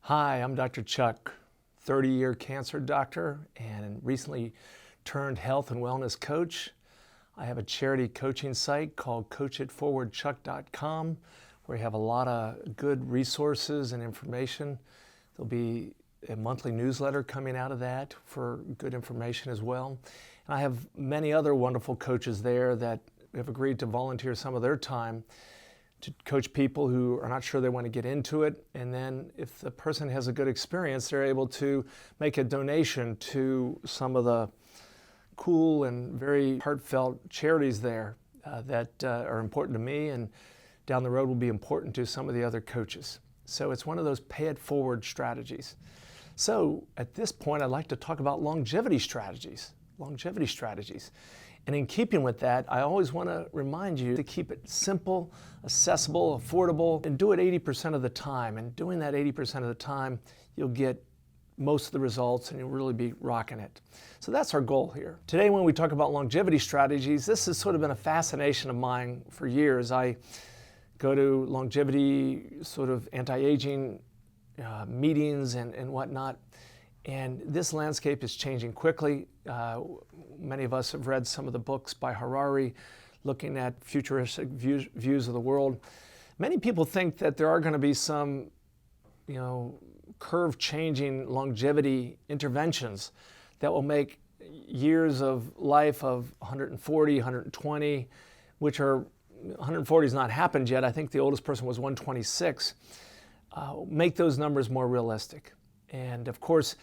Hi, I'm Dr. Chuck, 30-year cancer doctor and recently turned health and wellness coach. I have a charity coaching site called coachitforwardchuck.com where we have a lot of good resources and information. There'll be a monthly newsletter coming out of that for good information as well. And I have many other wonderful coaches there that have agreed to volunteer some of their time to coach people who are not sure they want to get into it. And then if the person has a good experience, they're able to make a donation to some of the cool and very heartfelt charities there that are important to me and down the road will be important to some of the other coaches. So it's one of those pay it forward strategies. So at this point, I'd like to talk about longevity strategies. And in keeping with that, I always want to remind you to keep it simple, accessible, affordable, and do it 80% of the time. And doing that 80% of the time, you'll get most of the results and you'll really be rocking it. So that's our goal here. Today, when we talk about longevity strategies, this has sort of been a fascination of mine for years. I go to longevity sort of anti-aging meetings and whatnot. And this landscape is changing quickly. Many of us have read some of the books by Harari looking at futuristic views of the world. Many people think that there are going to be some, curve-changing longevity interventions that will make years of life of 140, 120, which are 140 has not happened yet. I think the oldest person was 126. Make those numbers more realistic. And of course,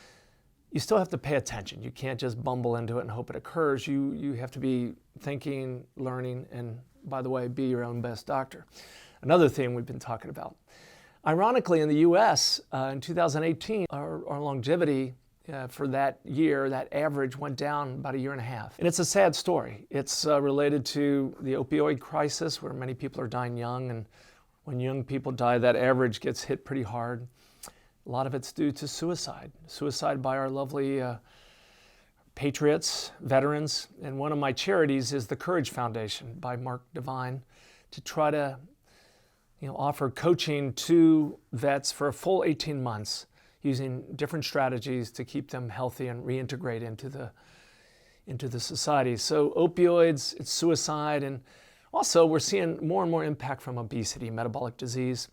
you still have to pay attention. You can't just bumble into it and hope it occurs. You have to be thinking, learning, and by the way, be your own best doctor. Another thing we've been talking about. Ironically, in the US, in 2018, our longevity for that year, that average went down about 1.5 years. And it's a sad story. It's related to the opioid crisis where many people are dying young. And when young people die, that average gets hit pretty hard. A lot of it's due to suicide by our lovely patriots, veterans. And one of my charities is the Courage Foundation by Mark Devine to try to offer coaching to vets for a full 18 months using different strategies to keep them healthy and reintegrate into the society. So opioids, it's suicide, and also we're seeing more and more impact from obesity, metabolic disease.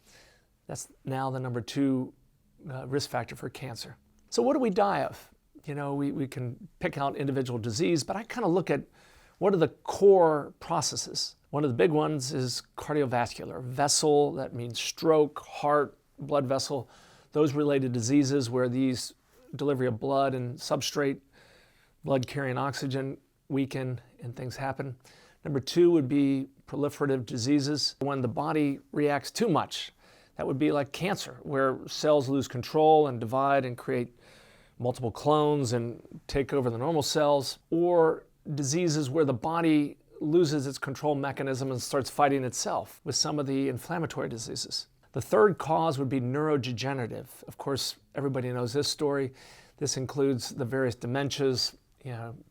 That's now the number 2 risk factor for cancer. So what do we die of? We can pick out individual disease, but I kind of look at what are the core processes. One of the big ones is cardiovascular. Vessel, that means stroke, heart, blood vessel, those related diseases where these delivery of blood and substrate, blood carrying oxygen weaken and things happen. Number 2 would be proliferative diseases. When the body reacts too much, that would be like cancer, where cells lose control and divide and create multiple clones and take over the normal cells, or diseases where the body loses its control mechanism and starts fighting itself with some of the inflammatory diseases. The third cause would be neurodegenerative. Of course, everybody knows this story. This includes the various dementias,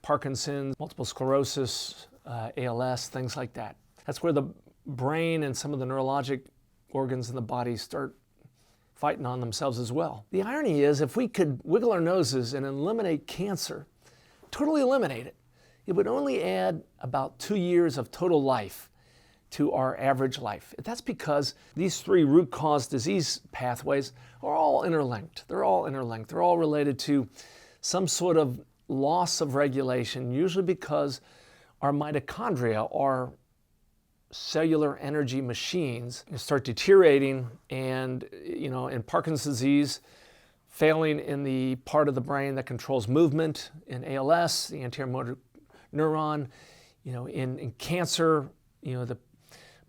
Parkinson's, multiple sclerosis, ALS, things like that. That's where the brain and some of the neurologic organs in the body start fighting on themselves as well. The irony is, if we could wiggle our noses and eliminate cancer, totally eliminate it, it would only add about 2 years of total life to our average life. That's because these 3 root cause disease pathways are all interlinked. They're all related to some sort of loss of regulation, usually because our mitochondria are cellular energy machines start deteriorating and, in Parkinson's disease, failing in the part of the brain that controls movement, in ALS, the anterior motor neuron, in cancer, the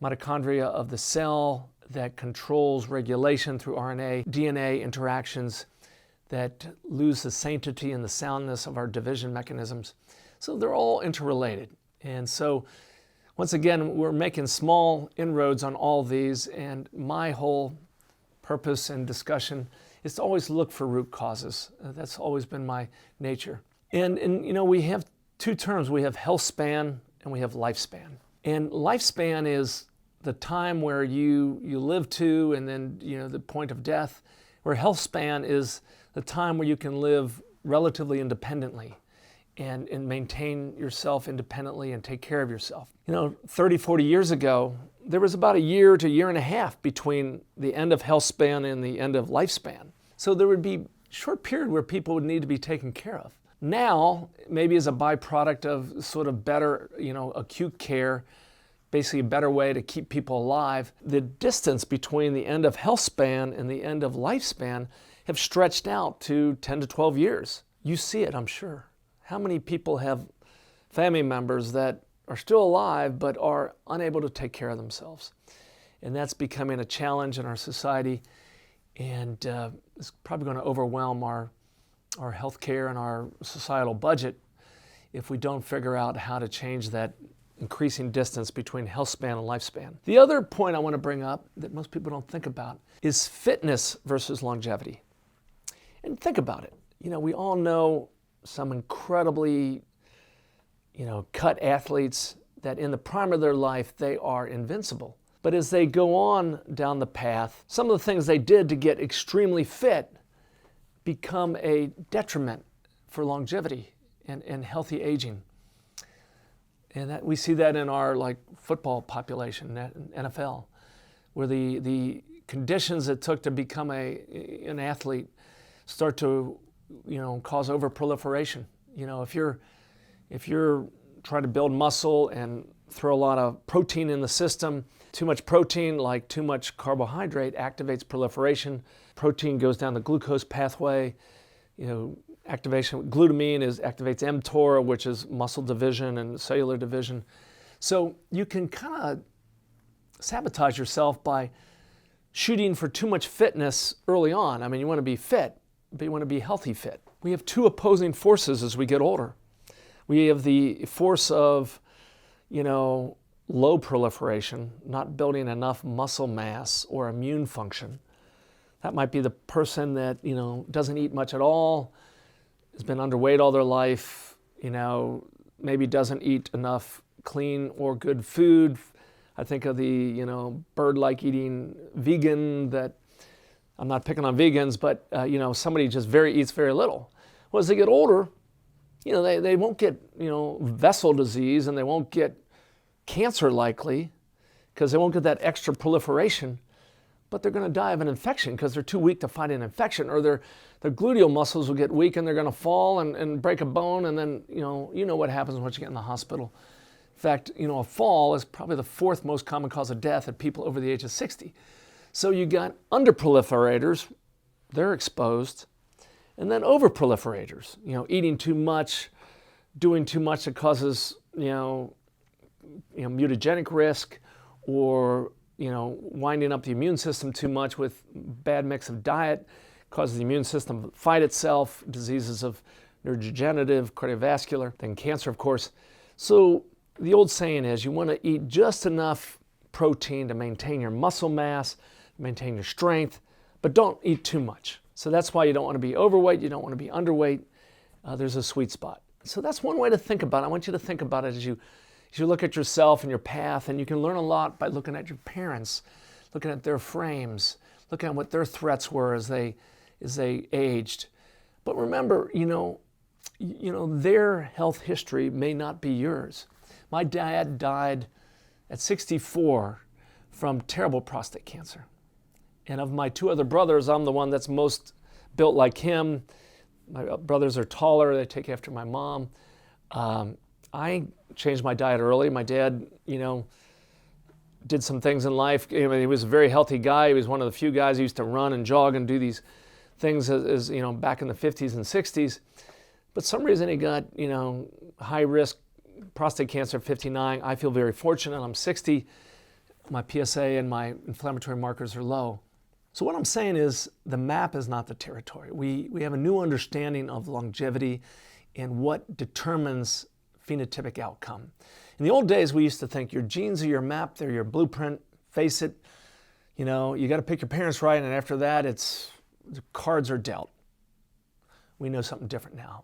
mitochondria of the cell that controls regulation through RNA, DNA interactions that lose the sanctity and the soundness of our division mechanisms. So they're all interrelated. And so once again, we're making small inroads on all these, and my whole purpose and discussion is to always look for root causes. That's always been my nature. And we have 2 terms. We have health span and we have lifespan. And lifespan is the time where you live to and then the point of death, where health span is the time where you can live relatively independently and maintain yourself independently and take care of yourself. 30, 40 years ago, there was about a year to year and a half between the end of health span and the end of lifespan. So there would be a short period where people would need to be taken care of. Now, maybe as a byproduct of sort of better, acute care, basically a better way to keep people alive, the distance between the end of health span and the end of lifespan have stretched out to 10 to 12 years. You see it, I'm sure. How many people have family members that are still alive but are unable to take care of themselves? And that's becoming a challenge in our society, and it's probably going to overwhelm our healthcare and our societal budget if we don't figure out how to change that increasing distance between health span and lifespan. The other point I want to bring up that most people don't think about is fitness versus longevity. And think about it. We all know some incredibly, cut athletes that in the prime of their life, they are invincible. But as they go on down the path, some of the things they did to get extremely fit become a detriment for longevity and healthy aging. And that we see that in our football population, NFL, where the conditions it took to become an athlete start to cause overproliferation. If you're trying to build muscle and throw a lot of protein in the system, too much protein, like too much carbohydrate, activates proliferation. Protein goes down the glucose pathway. Activation, glutamine activates mTOR, which is muscle division and cellular division. So you can kind of sabotage yourself by shooting for too much fitness early on. I mean, you want to be fit, but you want to be healthy fit. We have two opposing forces as we get older. We have the force of, low proliferation, not building enough muscle mass or immune function. That might be the person that, doesn't eat much at all, has been underweight all their life, maybe doesn't eat enough clean or good food. I think of the, bird-like eating vegan that, I'm not picking on vegans, but, somebody just eats very little. Well, as they get older, they won't get, vessel disease, and they won't get cancer likely because they won't get that extra proliferation, but they're going to die of an infection because they're too weak to fight an infection, or their gluteal muscles will get weak and they're going to fall and break a bone, and then, what happens once you get in the hospital. In fact, a fall is probably the fourth most common cause of death at people over the age of 60. So you got underproliferators, they're exposed, and then overproliferators, eating too much, doing too much that causes, mutagenic risk, or, winding up the immune system too much with bad mix of diet, causes the immune system to fight itself, diseases of neurodegenerative, cardiovascular, then cancer, of course. So the old saying is you want to eat just enough protein to maintain your muscle mass, maintain your strength, but don't eat too much. So that's why you don't want to be overweight, you don't want to be underweight. There's a sweet spot. So that's one way to think about it. I want you to think about it as you look at yourself and your path, and you can learn a lot by looking at your parents, looking at their frames, looking at what their threats were as they aged. But remember, their health history may not be yours. My dad died at 64 from terrible prostate cancer. And of my two other brothers, I'm the one that's most built like him. My brothers are taller, they take after my mom. I changed my diet early. My dad, did some things in life. He was a very healthy guy. He was one of the few guys who used to run and jog and do these things as back in the 50s and 60s. But some reason he got, high risk prostate cancer at 59. I feel very fortunate. I'm 60. My PSA and my inflammatory markers are low. So what I'm saying is the map is not the territory. We have a new understanding of longevity and what determines phenotypic outcome. In the old days, we used to think your genes are your map, they're your blueprint. Face it, you got to pick your parents right, and after that, the cards are dealt. We know something different now.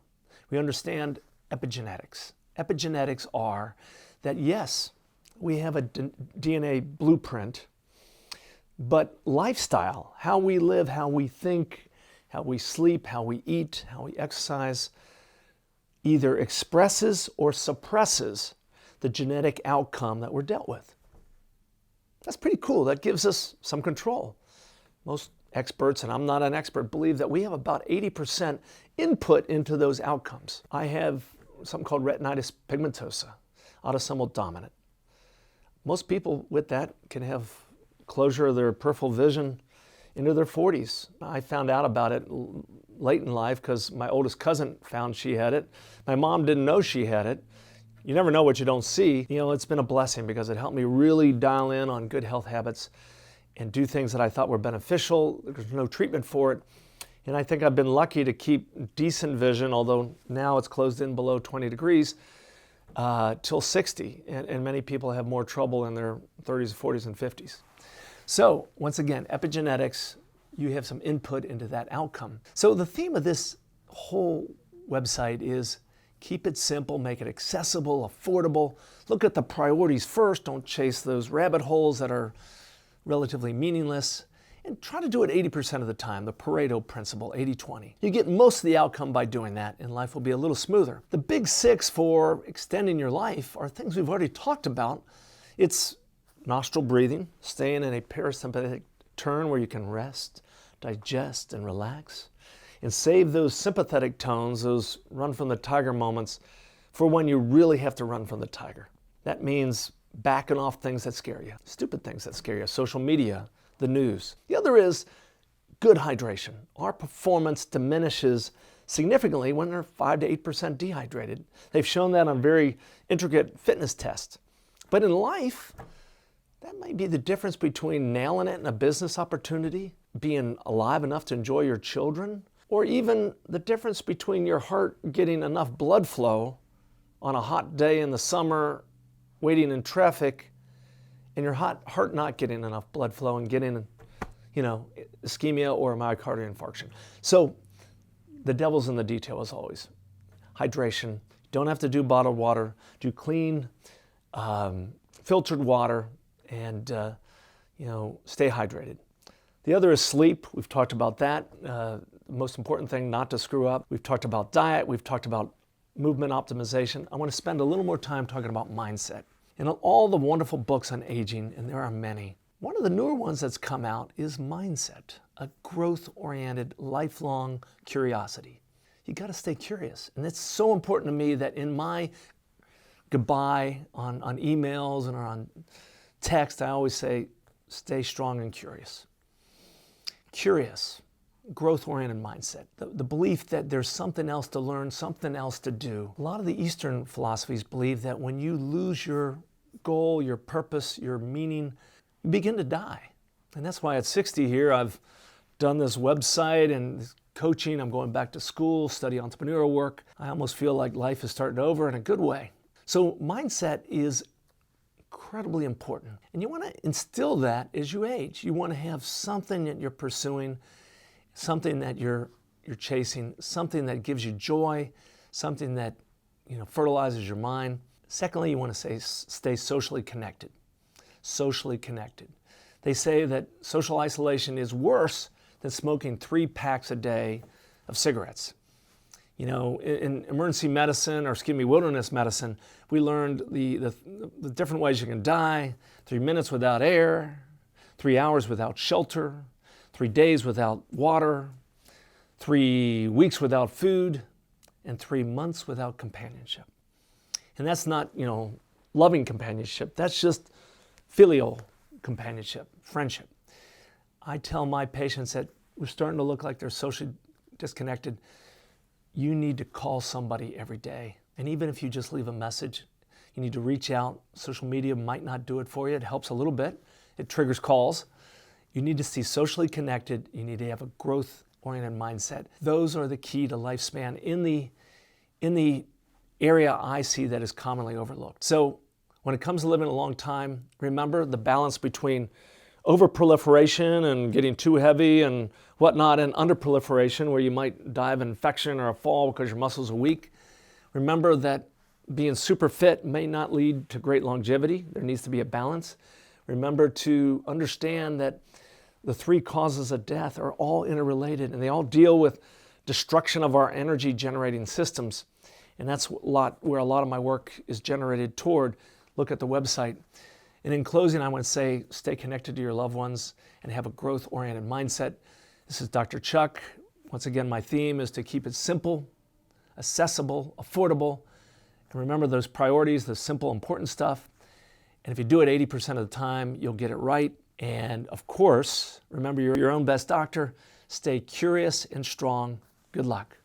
We understand epigenetics. Epigenetics are that, yes, we have a DNA blueprint But lifestyle, how we live, how we think, how we sleep, how we eat, how we exercise, either expresses or suppresses the genetic outcome that we're dealt with. That's pretty cool. That gives us some control. Most experts, and I'm not an expert, believe that we have about 80% input into those outcomes. I have something called retinitis pigmentosa, autosomal dominant. Most people with that can have closure of their peripheral vision into their 40s. I found out about it late in life because my oldest cousin found she had it. My mom didn't know she had it. You never know what you don't see. You know, it's been a blessing because it helped me really dial in on good health habits and do things that I thought were beneficial. There's no treatment for it. And I think I've been lucky to keep decent vision, although now it's closed in below 20 degrees, till 60. And many people have more trouble in their 30s, 40s, and 50s. So once again, epigenetics, you have some input into that outcome. So the theme of this whole website is keep it simple, make it accessible, affordable. Look at the priorities first. Don't chase those rabbit holes that are relatively meaningless. And try to do it 80% of the time, the Pareto principle, 80-20. You get most of the outcome by doing that, and life will be a little smoother. The big six for extending your life are things we've already talked about. It's nostril breathing, staying in a parasympathetic turn where you can rest, digest, and relax. And save those sympathetic tones, those run from the tiger moments, for when you really have to run from the tiger. That means backing off things that scare you, stupid things that scare you, social media, the news. The other is good hydration. Our performance diminishes significantly when they're 5 to 8% dehydrated. They've shown that on very intricate fitness tests. But in life, that might be the difference between nailing it in a business opportunity, being alive enough to enjoy your children, or even the difference between your heart getting enough blood flow on a hot day in the summer, waiting in traffic, and your heart not getting enough blood flow and getting, ischemia or a myocardial infarction. So the devil's in the detail as always. Hydration. Don't have to do bottled water. Do clean, filtered water, and stay hydrated. The other is sleep. We've talked about that. The most important thing not to screw up. We've talked about diet. We've talked about movement optimization. I want to spend a little more time talking about mindset. And all the wonderful books on aging, and there are many. One of the newer ones that's come out is Mindset, a growth-oriented, lifelong curiosity. You got to stay curious. And it's so important to me that in my goodbye on emails and on text, I always say, stay strong and curious. Curious, growth-oriented mindset. The belief that there's something else to learn, something else to do. A lot of the Eastern philosophies believe that when you lose your goal, your purpose, your meaning, you begin to die. And that's why at 60 here, I've done this website and coaching. I'm going back to school, study entrepreneurial work. I almost feel like life is starting over in a good way. So mindset is incredibly important. And you want to instill that as you age. You want to have something that you're pursuing, something that you're chasing, something that gives you joy, something that fertilizes your mind. Secondly, you want to stay socially connected. Socially connected. They say that social isolation is worse than smoking 3 packs a day of cigarettes. In emergency medicine, wilderness medicine, we learned the different ways you can die: 3 minutes without air, 3 hours without shelter, 3 days without water, 3 weeks without food, and 3 months without companionship. And that's not, loving companionship. That's just filial companionship, friendship. I tell my patients that we're starting to look like they're socially disconnected. You need to call somebody every day. And even if you just leave a message, you need to reach out. Social media might not do it for you. It helps a little bit. It triggers calls. You need to stay socially connected. You need to have a growth-oriented mindset. Those are the key to lifespan in the area I see that is commonly overlooked. So when it comes to living a long time, remember the balance between overproliferation and getting too heavy and whatnot, and underproliferation where you might die of an infection or a fall because your muscles are weak. Remember that being super fit may not lead to great longevity. There needs to be a balance. Remember to understand that the three causes of death are all interrelated, and they all deal with destruction of our energy generating systems. And that's where a lot of my work is generated toward. Look at the website. And in closing, I want to say, stay connected to your loved ones and have a growth-oriented mindset. This is Dr. Chuck. Once again, my theme is to keep it simple, accessible, affordable, and remember those priorities, the simple, important stuff. And if you do it 80% of the time, you'll get it right. And of course, remember you're your own best doctor. Stay curious and strong. Good luck.